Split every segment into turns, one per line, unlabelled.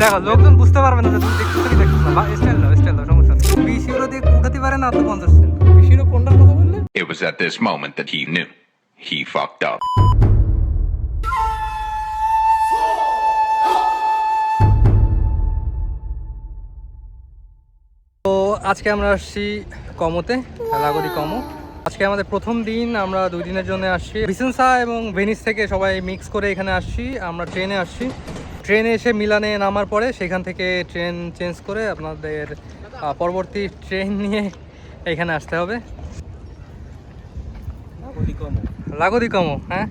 দেখো লোকজন বুঝতে পারবে না যে তুমি দেখতেছো কি দেখতেছো না। স্টাইল দাও সমস্যা নেই। 20 ইউরো দিয়ে উঠাতে পারে না তো 50 সেন্ট। 20 ইউরো কোনটার কথা বললে?
It was at this moment that he knew he fucked up.
তো আজকে আমরা আসছি কমোতে, লাগোদি কমো। আজকে আমাদের প্রথম দিন, আমরা 2 দিনের জন্য আসছি। ভিসেন্সা এবং ভেনিস থেকে সবাই মিক্স করে এখানে আসছি। আমরা ট্রেনে আসছি। ট্রেনে এসে মিলানে নামার পরে সেখান থেকে ট্রেন চেঞ্জ করে আপনাদের পরবর্তী ট্রেন নিয়ে এখানে আসতে হবে। লাগোদি কমো, হ্যাঁ।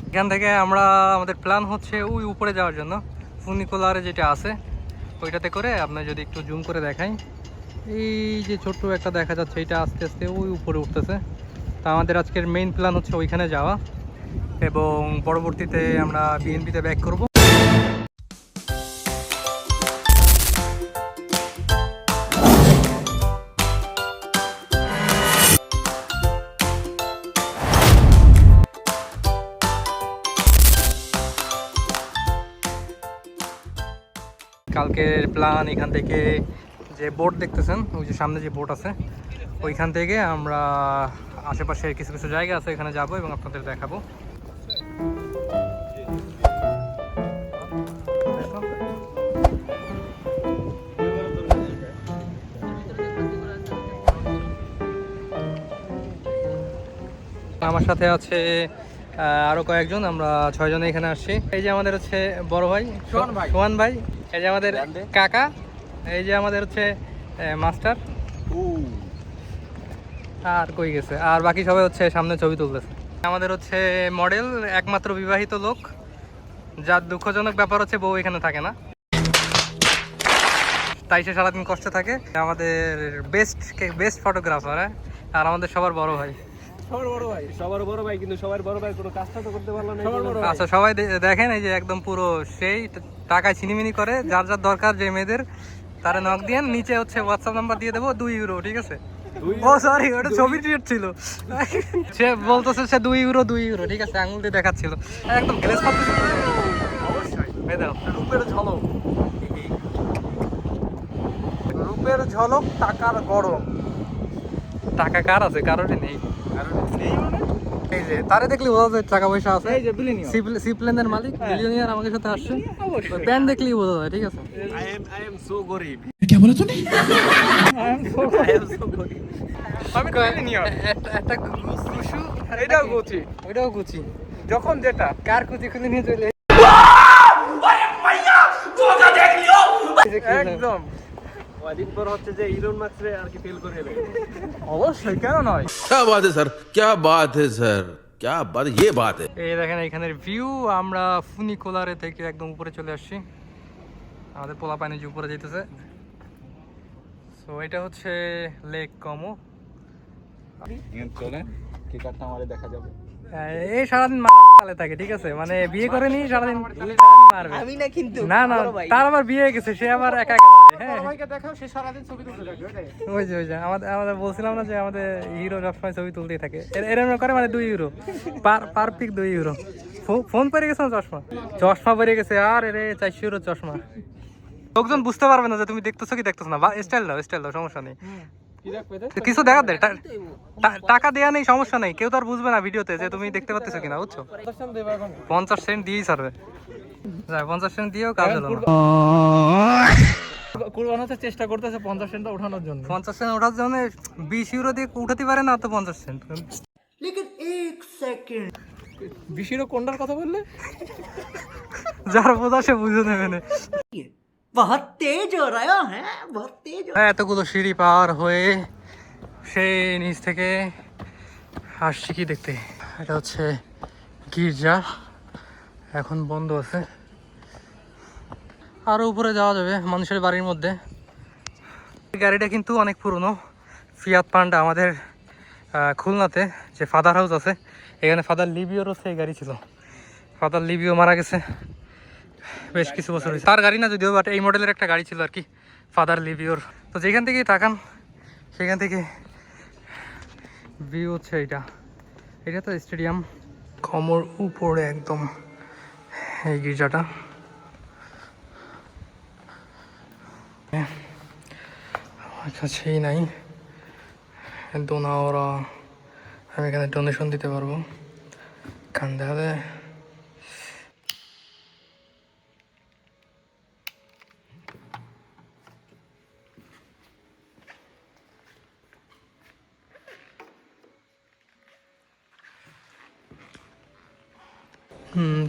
এখান থেকে আমরা আমাদের প্ল্যান হচ্ছে ওই উপরে যাওয়ার জন্য, ফুনিকোলারে যেটা আছে ওইটাতে করে। আপনার যদি একটু জুম করে দেখাই, এই যে ছোট্ট একটা দেখা যাচ্ছে, এটা আস্তে আস্তে ওই উপরে উঠতেছে। তা আমাদের আজকের মেইন প্ল্যান হচ্ছে ওইখানে যাওয়া এবং পরবর্তীতে আমরা বিএনপিতে ব্যাক করব। কালকের প্ল্যান এখান থেকে যে বোট দেখতেছেন, ওই যে সামনে যে বোট আছে, ওইখান থেকে আমরা আশেপাশের কিছু কিছু জায়গা আছে এখানে যাব এবং আপনাদের দেখাবো। আমার সাথে আছে আরো কয়েকজন, আমরা 6 জনে এখানে আসছি। এই যে আমাদের হচ্ছে বড় ভাই সোহান ভাই, এই যে আমাদের কাকা, এই যে আমাদের হচ্ছে মাস্টার, আর কই গেছে, আর বাকি সবাই হচ্ছে সামনে ছবি তুলতেছে। আমাদের হচ্ছে মডেল, একমাত্র বিবাহিত লোক, যার দুঃখজনক ব্যাপার হচ্ছে বউ এখানে থাকে না, তাই সে সারাদিন কষ্টে থাকে। আমাদের বেস্ট ফটোগ্রাফার, আর আমাদের সবার বড় ভাই।
সবার বড় ভাই, কিন্তু সবার বড় ভাই কোনো কাজটা তো করতে পারলো না।
আচ্ছা সবাই দেখেন, এই যে একদম পুরো সেই টাকায় ছিনিমিনি করে, যার যার দরকার যে মেয়েদের তারা নক দিয়ে, নিচে হচ্ছে হোয়াটসঅ্যাপ নাম্বার দিয়ে দেবো, 2 ইউরো, ঠিক আছে? ও সরি, ওটা ছবি টিট ছিল। সে বলতেছে সে 2 ইউরো, ঠিক আছে, আঙুল দিয়ে দেখাচ্ছিল একদম গ্লেস পাচ্ছিল। অবশ্যই এই দাও, রূপের ঝলক, রূপের ঝলক, টাকার গরম। টাকা কার আছে? কারোরই নেই। এই যে তারে দেখলি বোঝা যায় টাকা পয়সা আছে। এই যে বিলিয়নিয়ার, সিপ্লেনের মালিক, বিলিয়নিয়ার আমাদের সাথে আসছে। প্যান দেখলেই বোঝা যায়, ঠিক আছে?
I am so গরিব।
কি বলে তুমি?
I am so গরিব। আমি বিলিয়নিয়ার।
একটা গুছু,
এটাও গুচি,
ওইটাও গুচি।
যখন যেটা
কার কুচি খুলে নিয়ে চলে
একদম কদিন পর হচ্ছে যে ইলন মাস্ক রে আর কি ফেল করে এলো।
অবশ্যই, কেন নয়?
क्या बात है सर, क्या बात है सर, क्या बात, ये बात है।
এই দেখেন এখানের ভিউ, আমরা ফুনিকোলারে থেকে একদম উপরে চলে আসছি। আমাদের পোলা পানি যে উপরে যেতেছে। সো এটা হচ্ছে লেক কমো।
চলেন কি কাটটা আমারে দেখা যাবে।
এই সারাদিন মারালে থাকে, ঠিক আছে? মানে বিয়ে করেনি, সারাদিন মারবে।
আমি না কিন্তু
না না, তার আবার বিয়ে হয়ে গেছে, সে আবার একা একা মারে। হ্যাঁ,
সবাইকে দেখাও, সে সারাদিন ছবি তুলতে থাকে।
ওই যে আমাদের বলছিলাম না যে আমাদের হিরো সবসময় ছবি তুলতেই থাকে। এরকম করে, মানে 2 euro per pick, 2 euro. Phone পরে গেছে না, চশমা পরে গেছে, আর এর 400 ইউরো চশমা। লোকজন বুঝতে পারবে না যে তুমি দেখতেছো কি দেখতেছো না। স্টাইল দাও সমস্যা নেই। কিছু দেখা দেয়, টাকা দেয়া নেই, সমস্যা নেই, কেউ তো আর বুঝবে না ভিডিওতে যে তুমি দেখতে পাচ্ছ কিনা, বুঝছো? 50 সেন্ট দিয়েই ছাড়বে। 50 সেন্ট দিয়েও কাজ হলো না।
কুরবানোর চেষ্টা করতেছে 50 সেন্ট ওঠানোর জন্য।
50 সেন্ট ওঠার জন্য 20 ইউরো দিয়ে উঠাতে পারে না তো 50 সেন্ট।
लेकिन 1 सेकंड
20 ইউরো কোনটার কথা বললে?
যার বোঝা সে বুঝে নেবে না।
बहुत तेज हो रहा है, बहुत तेज।
এতগুলো সিঁড়ি পার হয়ে সেই নিচ থেকে আসছি কি দেখতে। এটা হচ্ছে গির্জা, এখন বন্ধ আছে। আরো উপরে যাওয়া যাবে মানুষের বাড়ির মধ্যে। গাড়িটা কিন্তু অনেক পুরনো, ফিয়াত পান্ডা। আমাদের খুলনাতে যে ফাদার হাউস আছে, এখানে ফাদার লিবিওর হচ্ছে এই গাড়ি ছিল। ফাদার লিবিও মারা গেছে বেশ কিছু বছর হয়েছে। তার গাড়ি না যদিও, বাট এই মডেলের একটা গাড়ি ছিল আর কি, ফাদার লিবিওর। তো যেখান থেকেই তাকান সেখান থেকে ভিউ হচ্ছে এটা তো স্টেডিয়াম। কমোর উপরে একদম এই গির্জাটা। কাছেই নাই দোনা ওরা, আমি এখানে ডোনেশন দিতে পারবো কান্দালে।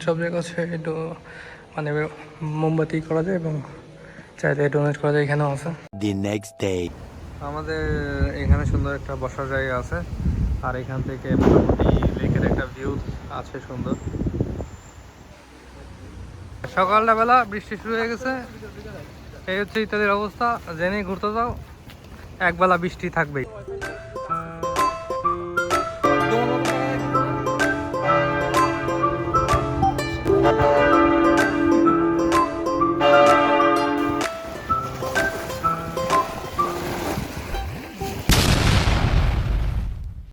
সব জায়গা আছে একটু মানে মোমবাতি করা যায় এবং চাইলে ডোনেট করা যায়, এখানেও আছে।
The next day.
আমাদের এখানে সুন্দর একটা বসার জায়গা আছে, আর এখান থেকে মোটামুটি লেকের একটা ভিউ আছে সুন্দর। সকালটা বেলা বৃষ্টি শুরু হয়ে গেছে, এই হচ্ছে ইত্যাদির অবস্থা। জেনে ঘুরতে যাও একবেলা বৃষ্টি থাকবেই।